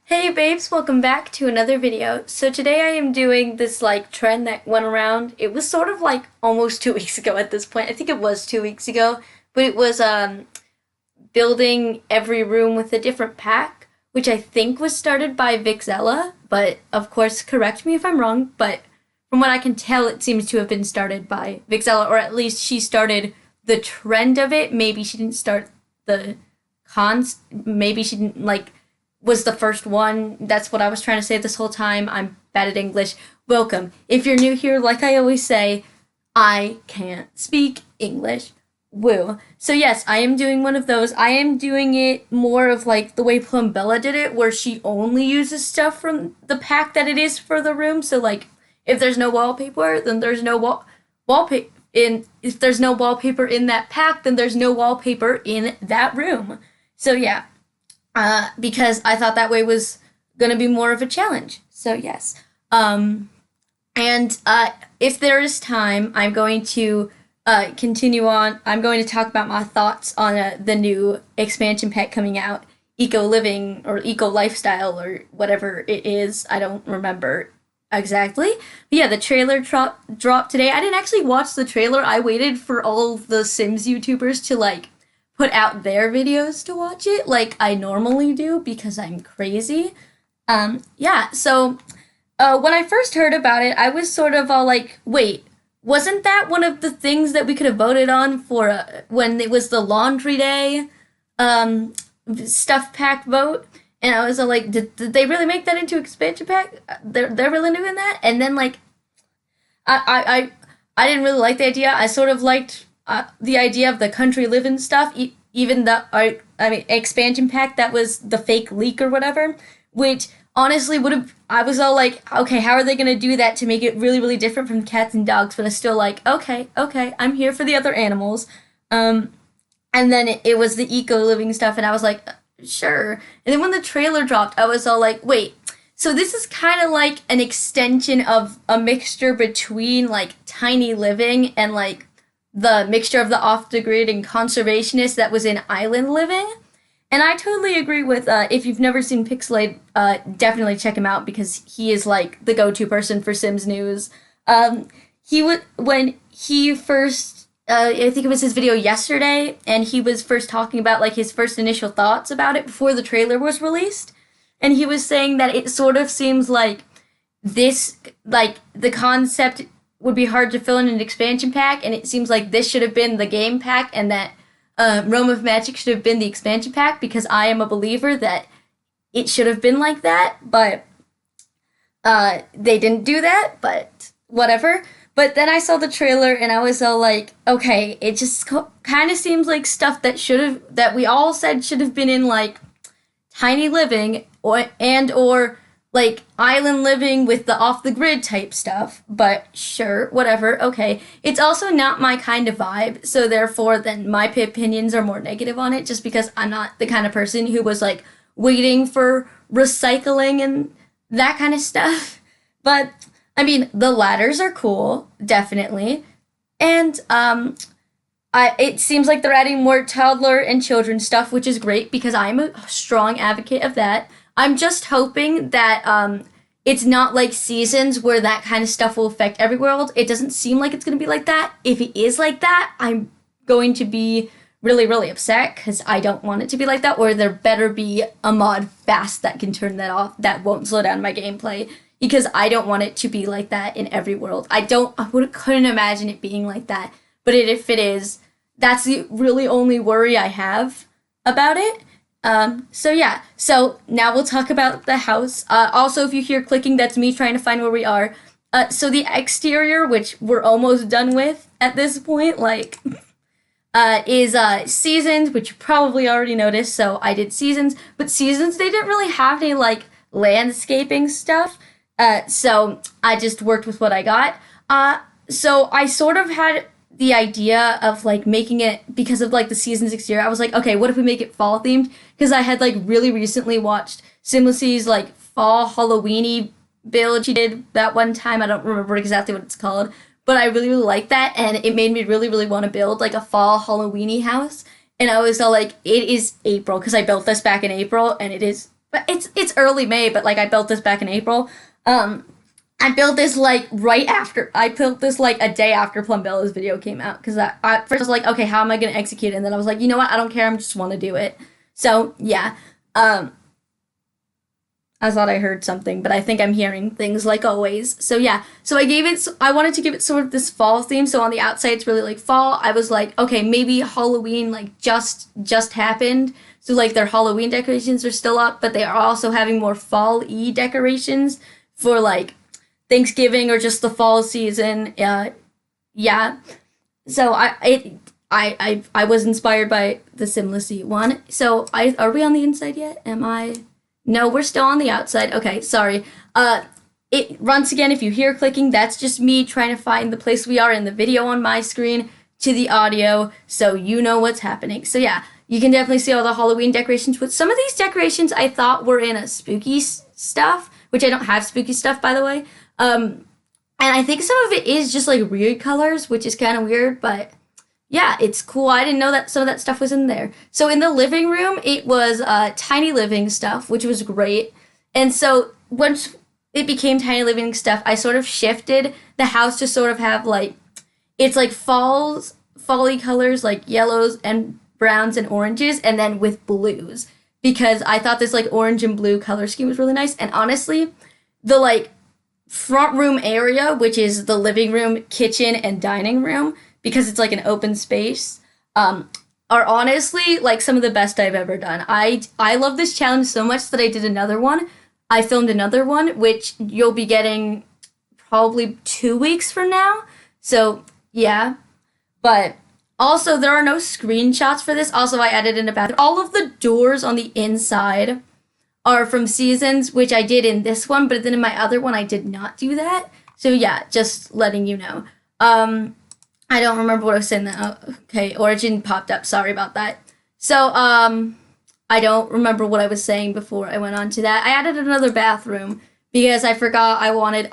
Hey babes, welcome back to another video. So today I am doing this trend that went around. It was sort of like almost 2 weeks ago at this point. I think it was 2 weeks ago, but it was building every room with a different pack, which I think was started by Vixella, but of course correct me if I'm wrong, but from what I can tell it seems to have been started by Vixella, or at least she started the trend of it. Maybe she didn't start the cons, maybe she didn't was the first one. That's what I was trying to say this whole time. I'm bad at English. Welcome. If you're new here, like I always say, I can't speak English. Woo. So yes, I am doing one of those. I am doing it more of like the way Plumbella did it, where she only uses stuff from the pack that it is for the room. So like, if there's no wallpaper, then there's no wallpaper in. If there's no wallpaper in that pack, then there's no wallpaper in that room. So yeah, because I thought that way was gonna be more of a challenge. So yes, and if there is time, I'm going to continue on. I'm going to talk about my thoughts on the new expansion pack coming out, Eco Living or Eco Lifestyle or whatever it is. I don't remember exactly. But yeah, the trailer dropped today. I didn't actually watch the trailer. I waited for all the Sims YouTubers to put out their videos to watch it like I normally do because I'm crazy. Yeah, so when I first heard about it, I was sort of all like, wait, wasn't that one of the things that we could have voted on for when it was the laundry day stuff pack vote? And I was all like, did they really make that into expansion pack? They're really doing that? And then I didn't really like the idea. I sort of liked the idea of the country living stuff, even the expansion pack that was the fake leak or whatever, which honestly would have. I was all like, okay, how are they gonna do that to make it really, really different from cats and dogs? But I still like, okay, I'm here for the other animals. And then it was the eco living stuff, and I was like, sure. And then when the trailer dropped, I was all like, wait. So this is kind of like an extension of a mixture between tiny living and the mixture of the off the grid and conservationist that was in Island Living. And I totally agree with, if you've never seen Pixelate, definitely check him out because he is the go-to person for Sims news. When he first, I think it was his video yesterday, and he was first talking about his first initial thoughts about it before the trailer was released. And he was saying that it sort of seems like this, the concept would be hard to fill in an expansion pack, and it seems like this should have been the game pack, and that Realm of Magic should have been the expansion pack, because I am a believer that it should have been like that, but they didn't do that, but whatever. But then I saw the trailer, and I was all like, okay, it just kind of seems like stuff that we all said should have been in Tiny Living, or Island Living with the off the grid type stuff, but sure, whatever, okay. It's also not my kind of vibe, so therefore then my opinions are more negative on it, just because I'm not the kind of person who was waiting for recycling and that kind of stuff. But I mean, the ladders are cool, definitely. And it seems like they're adding more toddler and children stuff, which is great because I'm a strong advocate of that. I'm just hoping that it's not like Seasons where that kind of stuff will affect every world. It doesn't seem like it's going to be like that. If it is like that, I'm going to be really, really upset because I don't want it to be like that, or there better be a mod fast that can turn that off that won't slow down my gameplay, because I don't want it to be like that in every world. Couldn't imagine it being like that. But if it is, that's the really only worry I have about it. So yeah, so now we'll talk about the house. Also, if you hear clicking, that's me trying to find where we are. So the exterior, which we're almost done with at this point, is Seasons, which you probably already noticed, so I did Seasons. But Seasons, they didn't really have any, landscaping stuff, so I just worked with what I got. So I sort of had the idea of making it, because of the Seasons exterior, I was like, okay, what if we make it fall themed? Because I had really recently watched Simlicie's fall Halloweeny build she did that one time. I don't remember exactly what it's called, but I really, really liked that, and it made me really, really want to build a fall Halloweeny house. And I was all like, it is April, because I built this back in April, and it is but it's early May, but like I built this back in April. I built this like I built this like a day after Plumbella's video came out because I first was like, okay, how am I gonna execute it? And then I was like, you know what, I don't care, I just want to do it. So yeah, I thought I heard something, but I think I'm hearing things like always. So yeah, so I wanted to give it sort of this fall theme. So on the outside, it's really like fall. I was like, okay, maybe Halloween like just happened. So like their Halloween decorations are still up, but they are also having more fall-y decorations for like Thanksgiving or just the fall season. Yeah. So I was inspired by the Simlicy one. So are we on the inside yet? Am I? No, we're still on the outside. Okay, sorry. Once again, if you hear clicking, that's just me trying to find the place we are in the video on my screen to the audio, so you know what's happening. So yeah, you can definitely see all the Halloween decorations. With some of these decorations, I thought were in a spooky stuff, which I don't have spooky stuff, by the way. And I think some of it is just like weird colors, which is kind of weird, but yeah, it's cool. I didn't know that some of that stuff was in there. So in the living room, it was tiny living stuff, which was great. And so once it became tiny living stuff, I sort of shifted the house to sort of have like, it's like fall-y colors, like yellows and browns and oranges, and then with blues. Because I thought this like orange and blue color scheme was really nice. And honestly, the like front room area, which is the living room, kitchen, and dining room, because it's like an open space, are honestly like some of the best I've ever done. I love this challenge so much that I did another one. I filmed another one, which you'll be getting probably 2 weeks from now. So yeah, but also there are no screenshots for this. Also, I added in a bathroom. All of the doors on the inside are from Seasons, which I did in this one, but then in my other one I did not do that. So yeah, just letting you know. I don't remember what I was saying. Okay, Origin popped up. Sorry about that. So, I don't remember what I was saying before I went on to that. I added another bathroom because I forgot I wanted...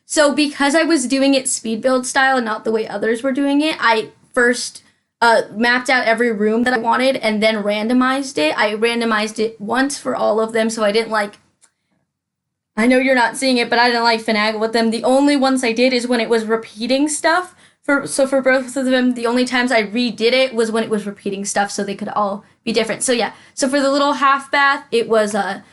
So because I was doing it speed build style and not the way others were doing it, I first mapped out every room that I wanted and then randomized it. I randomized it once for all of them, so I didn't like... I know you're not seeing it, but I didn't like finagle with them. The only ones I did is when it was repeating stuff. For both of them, the only times I redid it was when it was repeating stuff, so they could all be different. So yeah, so for the little half bath, it was a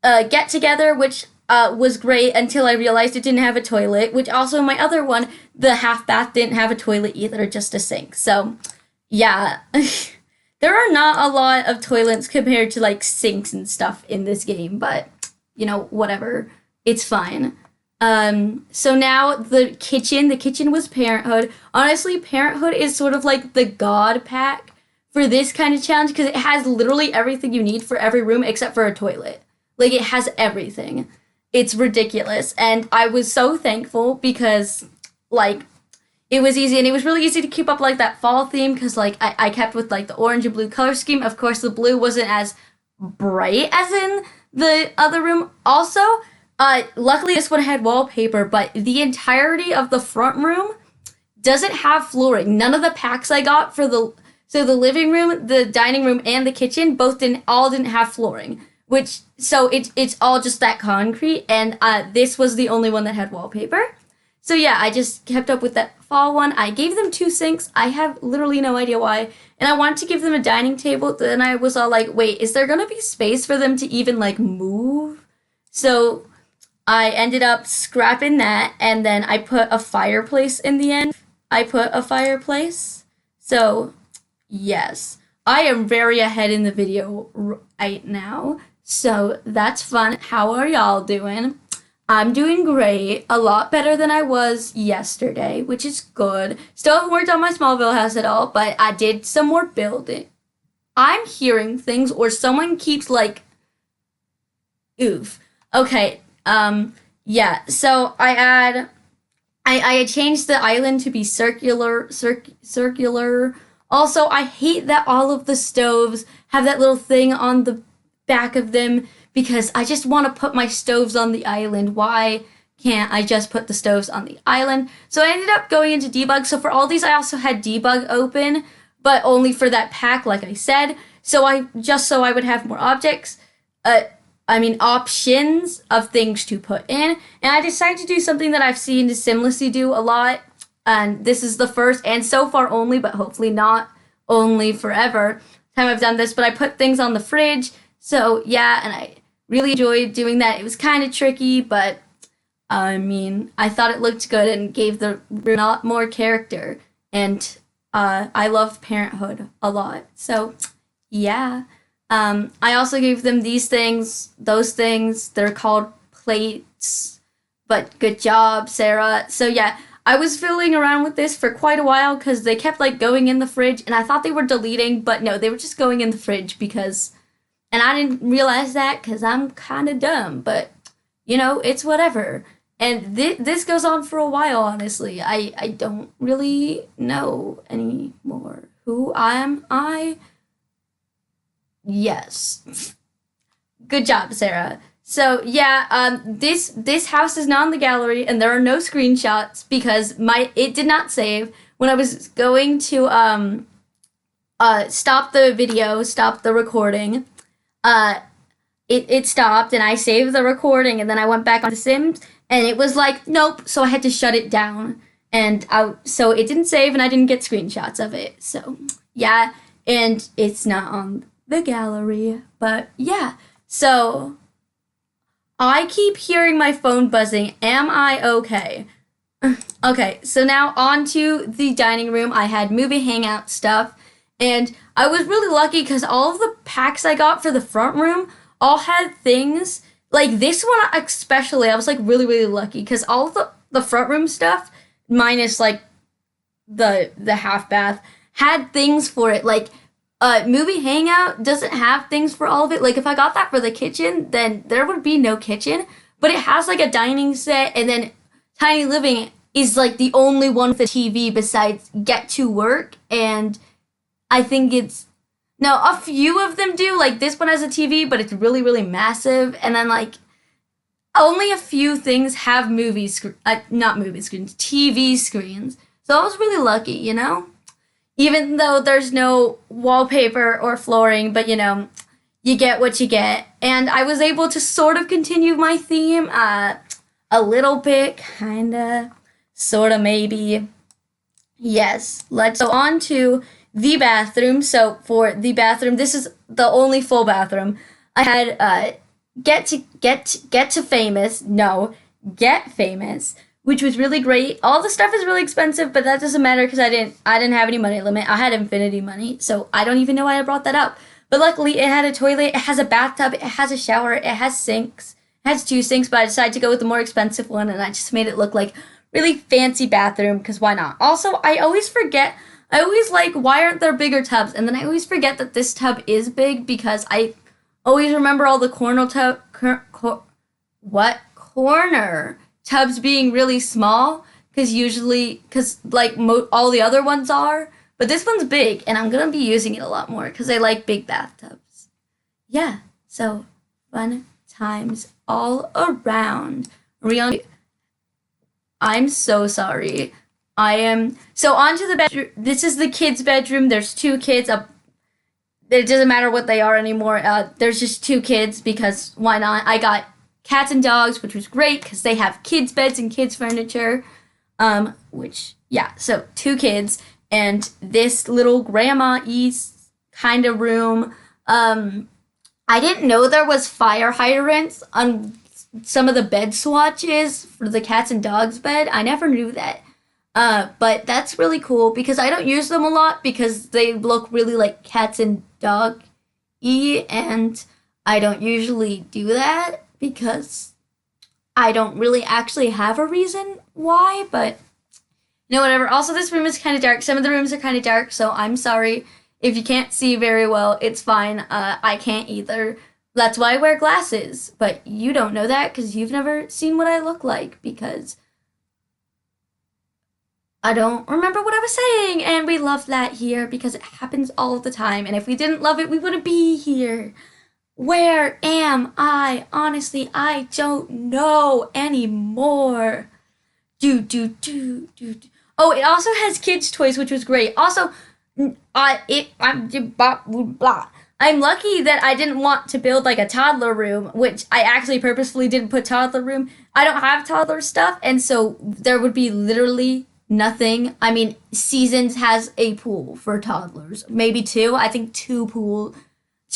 get together, which was great until I realized it didn't have a toilet. Which also my other one, the half bath didn't have a toilet either, just a sink. So yeah, there are not a lot of toilets compared to like sinks and stuff in this game, but you know, whatever, it's fine. So now the kitchen was Parenthood. Honestly, Parenthood is sort of like the god pack for this kind of challenge because it has literally everything you need for every room except for a toilet. Like, it has everything. It's ridiculous. And I was so thankful because, like, it was easy, and it was really easy to keep up, like, that fall theme because, like, I kept with, like, the orange and blue color scheme. Of course, the blue wasn't as bright as in the other room. Also, luckily this one had wallpaper, but the entirety of the front room doesn't have flooring. None of the packs I got for the living room, the dining room, and the kitchen didn't have flooring. So it's all just that concrete, and this was the only one that had wallpaper. So yeah, I just kept up with that fall one. I gave them 2 sinks. I have literally no idea why. And I wanted to give them a dining table. Then I was all like, wait, is there gonna be space for them to even like move? So I ended up scrapping that, and then I put a fireplace in the end. So, yes. I am very ahead in the video right now, so that's fun. How are y'all doing? I'm doing great. A lot better than I was yesterday, which is good. Still haven't worked on my Smallville house at all, but I did some more building. I'm hearing things, or someone keeps like... Oof. Okay. Yeah, so I changed the island to be circular. Also, I hate that all of the stoves have that little thing on the back of them because I just want to put my stoves on the island. Why can't I just put the stoves on the island? So I ended up going into debug. So for all these, I also had debug open, but only for that pack, like I said. So I would have more objects. options of things to put in. And I decided to do something that I've seen Simlessly do a lot. And this is the first and so far only, but hopefully not only forever, time I've done this. But I put things on the fridge. So yeah, and I really enjoyed doing that. It was kind of tricky, but I thought it looked good and gave the room a lot more character. And I love Parenthood a lot. So yeah. I also gave them these things, those things. They're called plates, but good job, Sarah. So yeah, I was fiddling around with this for quite a while because they kept like going in the fridge, and I thought they were deleting, but no, they were just going in the fridge because, and I didn't realize that because I'm kind of dumb, but it's whatever. And this goes on for a while, honestly. I don't really know anymore. Who am I? Yes. Good job, Sarah. So yeah, this house is not in the gallery, and there are no screenshots because it did not save when I was going to stop the video, stop the recording. It stopped, and I saved the recording, and then I went back on The Sims, and it was like nope, so I had to shut it down, and so it didn't save, and I didn't get screenshots of it. So yeah, and it's not on the gallery, but yeah. So I keep hearing my phone buzzing. Am I okay? Okay, so now on to the dining room. I had movie hangout stuff, and I was really lucky because all of the packs I got for the front room all had things. Like this one especially, I was like really, really lucky because all of the front room stuff, minus like the half bath, had things for it. Like movie hangout doesn't have things for all of it. Like if I got that for the kitchen, then there would be no kitchen. But it has like a dining set, and then tiny living is like the only one with a TV besides get to work. And I think it's no, a few of them do. Like this one has a TV, but it's really, really massive. And then like only a few things have not movie screens, TV screens. So I was really lucky. Even though there's no wallpaper or flooring, but you get what you get. And I was able to sort of continue my theme a little bit, kinda, sorta, maybe. Yes, let's go on to the bathroom. So for the bathroom, this is the only full bathroom. I had get famous, which was really great. All the stuff is really expensive, but that doesn't matter because I didn't have any money limit. I had infinity money, so I don't even know why I brought that up. But luckily, it had a toilet, it has a bathtub, it has a shower, it has sinks. It has 2 sinks, but I decided to go with the more expensive one, and I just made it look like really fancy bathroom because why not? Also, I always like, why aren't there bigger tubs? And then I always forget that this tub is big because I always remember all the corner tubs being really small because like all the other ones are, but this one's big and I'm gonna be using it a lot more because I like big bathtubs. Yeah, so fun times all around. I'm so sorry. So onto the bedroom. This is the kids' bedroom. There's 2 kids. It doesn't matter what they are anymore. There's just 2 kids because why not? I got cats and dogs, which was great because they have kids' beds and kids' furniture. So 2 kids and this little grandma-y kind of room. I didn't know there was fire hydrants on some of the bed swatches for the cats and dogs bed. I never knew that. But that's really cool because I don't use them a lot because they look really like cats and dog-y, and I don't usually do that because I don't really actually have a reason why, but whatever. Also, this room is kind of dark. Some of the rooms are kind of dark, so I'm sorry if you can't see very well. It's fine. I can't either. That's why I wear glasses, but you don't know that because you've never seen what I look like because I don't remember what I was saying, and we love that here because it happens all the time, and if we didn't love it, we wouldn't be here. Where am I? Honestly, I don't know anymore. Oh, it also has kids' toys, which was great. Also, I'm lucky that I didn't want to build like a toddler room, which I actually purposefully didn't put toddler room. I don't have toddler stuff, and so there would be literally nothing. I mean, Seasons has a pool for toddlers, maybe two. I think two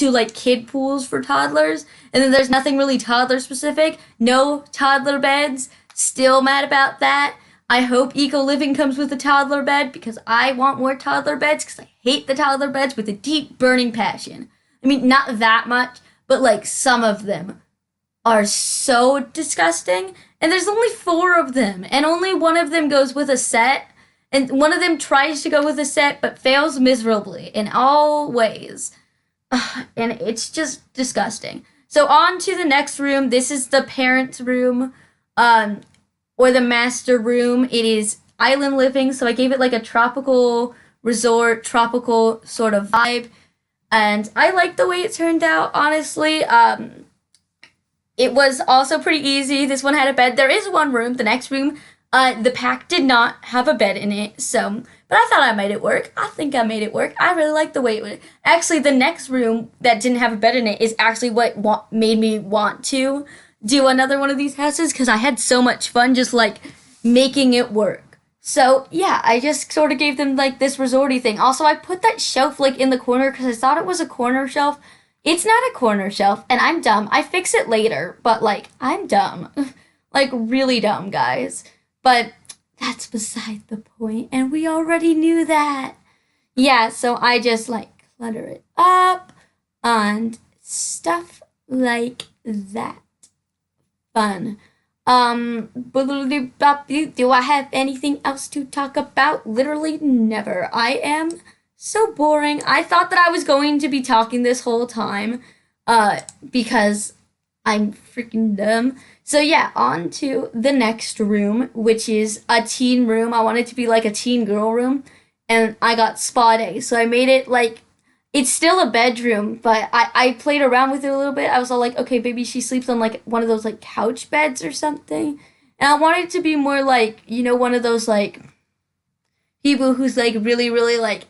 like kid pools for toddlers, and then there's nothing really toddler specific. No toddler beds. Still mad about that. I hope Eco Living comes with a toddler bed because I want more toddler beds because I hate the toddler beds with a deep burning passion. I mean, not that much, but like some of them are so disgusting. And there's only four of them, and only one of them goes with a set. And one of them tries to go with a set but fails miserably in all ways. Ugh, and it's just disgusting. So, on to the next room. This is the parents' room, um, or the master room. It is island living, so I gave it like a tropical resort, tropical sort of vibe. And I like the way it turned out, honestly. It was also pretty easy. This one had a bed. There is one room, the next room. The pack did not have a bed in it, so but I thought I made it work. I think I made it work. I really like the way it was. Actually, the next room that didn't have a bed in it is actually what made me want to do another one of these houses because I had so much fun just like making it work. So yeah, I just sort of gave them like this resorty thing. Also, I put that shelf like in the corner because I thought it was a corner shelf. It's not a corner shelf, and I'm dumb. I fix it later, but like I'm dumb, like really dumb, guys. But that's beside the point, and we already knew that. Yeah, so I just like clutter it up and stuff like that. Fun. Do I have anything else to talk about? Literally never. I am so boring. I thought that I was going to be talking this whole time, because I'm freaking dumb. So yeah, on to the next room, which is a teen room. I want it to be like a teen girl room, and I got spa day. So I made it like it's still a bedroom, but I played around with it a little bit. I was all like, okay, maybe she sleeps on like one of those like couch beds or something. And I wanted it to be more like, one of those like people who's like really, really like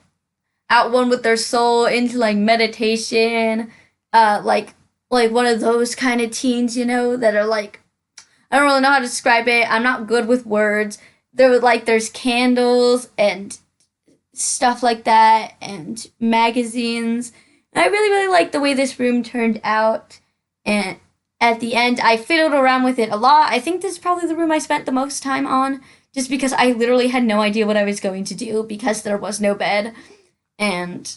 out one with their soul into like meditation, like one of those kind of teens, that are like I don't really know how to describe it. I'm not good with words. There's candles and stuff like that and magazines. And I really, really like the way this room turned out. And at the end, I fiddled around with it a lot. I think this is probably the room I spent the most time on just because I literally had no idea what I was going to do because there was no bed. And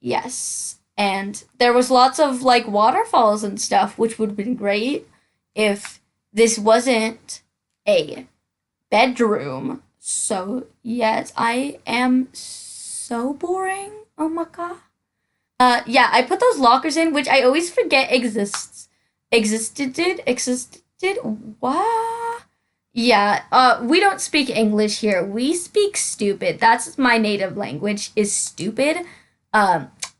yes. And there was lots of like waterfalls and stuff, which would have been great if this wasn't a bedroom. So, yes, I am so boring. Oh my god. Yeah, I put those lockers in, which I always forget existed. What? Yeah, we don't speak English here. We speak stupid. That's my native language, is stupid.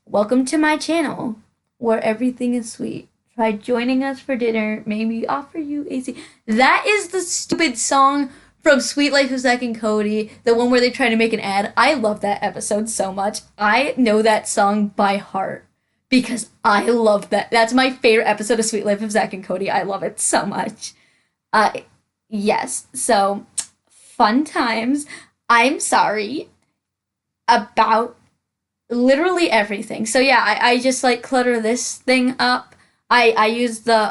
Welcome to my channel, where everything is sweet. Try joining us for dinner. Maybe offer you a seat. That is the stupid song from Sweet Life of Zack and Cody, the one where they try to make an ad. I love that episode so much. I know that song by heart because I love that. That's my favorite episode of Sweet Life of Zack and Cody. I love it so much. Yes, so fun times. I'm sorry about literally everything. So yeah, I just like clutter this thing up. I use the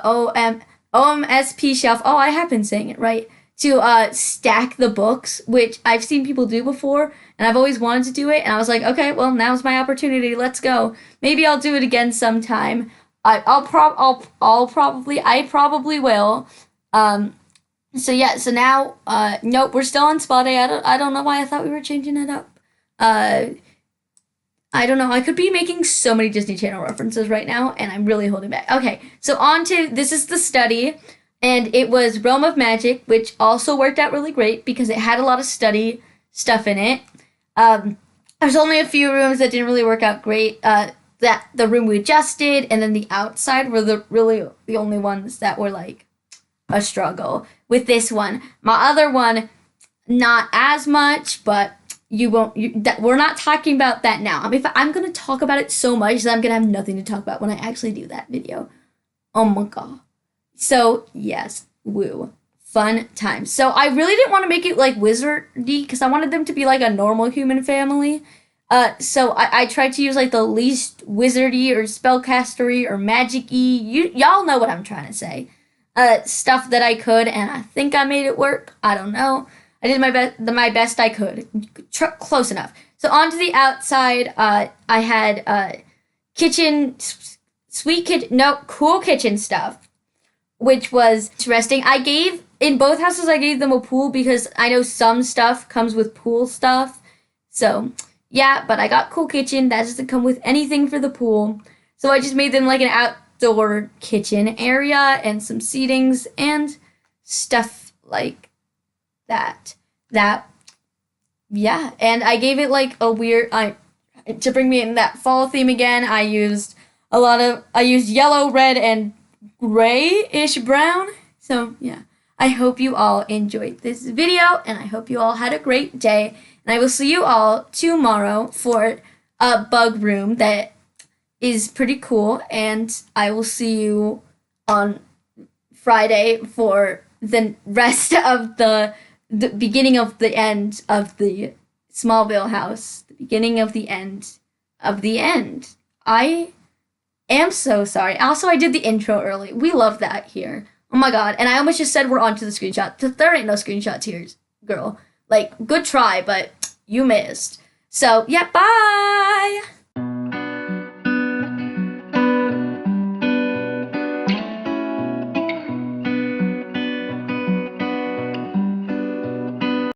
OMSP shelf. Oh, I have been saying it right. To stack the books, which I've seen people do before, and I've always wanted to do it. And I was like, okay, well, now's my opportunity. Let's go. Maybe I'll do it again sometime. I probably will. So yeah. So now, nope, we're still on spa day. I don't know why I thought we were changing it up. I don't know. I could be making so many Disney Channel references right now, and I'm really holding back. Okay, so on to this is the study. And it was Realm of Magic, which also worked out really great because it had a lot of study stuff in it. There's only a few rooms that didn't really work out great. That the room we just did, and then the outside were the only ones that were like a struggle. With this one, my other one, not as much, but you won't. We're not talking about that now. I'm gonna talk about it so much that I'm gonna have nothing to talk about when I actually do that video. Oh my god. So yes, woo, fun times. So I really didn't want to make it like wizardy because I wanted them to be like a normal human family. So I tried to use like the least wizardy or spellcastery or magic-y. Y'all know what I'm trying to say. Stuff that I could, and I think I made it work. I don't know. I did my best I could. Close enough. So onto the outside, I had kitchen, cool kitchen stuff, which was interesting. In both houses, I gave them a pool because I know some stuff comes with pool stuff. So yeah, but I got cool kitchen. That doesn't come with anything for the pool. So I just made them like an outdoor kitchen area and some seatings and stuff like that. Yeah, and I gave it like a weird to bring me in that fall theme again. I used yellow, red, and grayish brown. So yeah, I hope you all enjoyed this video, and I hope you all had a great day. And I will see you all tomorrow for a bug room that is pretty cool. And I will see you on Friday for the rest of the beginning of the end of the Smallville house. The beginning of the end of the end. I am so sorry. Also, I did the intro early. We love that here. Oh my god. And I almost just said we're on to the screenshot. There ain't no screenshots here, girl. Like, good try, but you missed. So, yeah, bye!